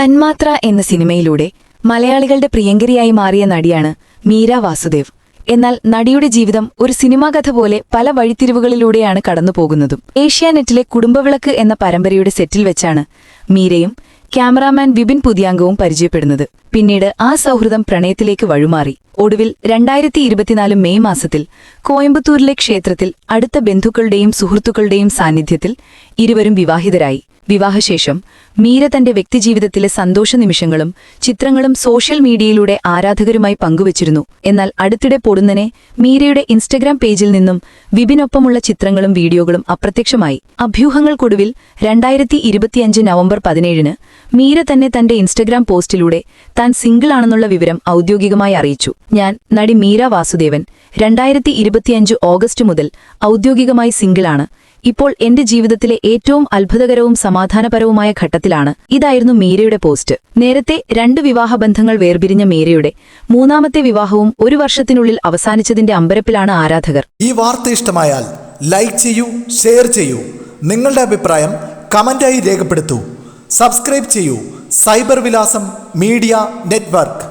തന്മാത്ര എന്ന സിനിമയിലൂടെ മലയാളികളുടെ പ്രിയങ്കരിയായി മാറിയ നടിയാണ് മീര വാസുദേവ്. എന്നാൽ നടിയുടെ ജീവിതം ഒരു സിനിമാ കഥ പോലെ പല വഴിത്തിരിവുകളിലൂടെയാണ് കടന്നുപോകുന്നതും. ഏഷ്യാനെറ്റിലെ കുടുംബവിളക്ക് എന്ന പരമ്പരയുടെ സെറ്റിൽ വെച്ചാണ് മീരയും ക്യാമറാമാൻ വിപിൻ പുതിയാങ്കവും പരിചയപ്പെടുന്നത്. പിന്നീട് ആ സൗഹൃദം പ്രണയത്തിലേക്ക് വഴുമാറി. ഒടുവിൽ 2024 മെയ് മാസത്തിൽ കോയമ്പത്തൂരിലെ ക്ഷേത്രത്തിൽ അടുത്ത ബന്ധുക്കളുടെയും സുഹൃത്തുക്കളുടെയും സാന്നിധ്യത്തിൽ ഇരുവരും വിവാഹിതരായി. വിവാഹശേഷം മീര തന്റെ വ്യക്തിജീവിതത്തിലെ സന്തോഷ നിമിഷങ്ങളും ചിത്രങ്ങളും സോഷ്യൽ മീഡിയയിലൂടെ ആരാധകരുമായി പങ്കുവച്ചിരുന്നു. എന്നാൽ അടുത്തിടെ പൊടുന്നനെ മീരയുടെ ഇൻസ്റ്റഗ്രാം പേജിൽ നിന്നും വിപിനൊപ്പമുള്ള ചിത്രങ്ങളും വീഡിയോകളും അപ്രത്യക്ഷമായി. അഭ്യൂഹങ്ങൾക്കൊടുവിൽ 2025 നവംബർ 17-ന് മീര തന്നെ തന്റെ ഇൻസ്റ്റഗ്രാം പോസ്റ്റിലൂടെ താൻ സിംഗിൾ ആണെന്നുള്ള വിവരം ഔദ്യോഗികമായി അറിയിച്ചു. ഞാൻ നടി മീര വാസുദേവൻ 2025 ഓഗസ്റ്റ് മുതൽ ഔദ്യോഗികമായി സിംഗിളാണ്. ഇപ്പോൾ എന്റെ ജീവിതത്തിലെ ഏറ്റവും അത്ഭുതകരവും സമാധാനപരവുമായ ഘട്ടത്തിലാണ്. ഇതായിരുന്നു മീരയുടെ പോസ്റ്റ്. നേരത്തെ 2 വിവാഹബന്ധങ്ങൾ വേർപിരിഞ്ഞ മീരയുടെ മൂന്നാമത്തെ വിവാഹവും 1 വർഷത്തിനുള്ളിൽ അവസാനിച്ചതിന്റെ അമ്പരപ്പിലാണ് ആരാധകർ. ഈ വാർത്ത ഇഷ്ടമായാൽ ലൈക്ക് ചെയ്യൂ, ഷെയർ ചെയ്യൂ. നിങ്ങളുടെ അഭിപ്രായം കമന്റായി രേഖപ്പെടുത്തൂ. സബ്സ്ക്രൈബ് ചെയ്യൂ സൈബർ വിലാസം മീഡിയ നെറ്റ്വർക്ക്.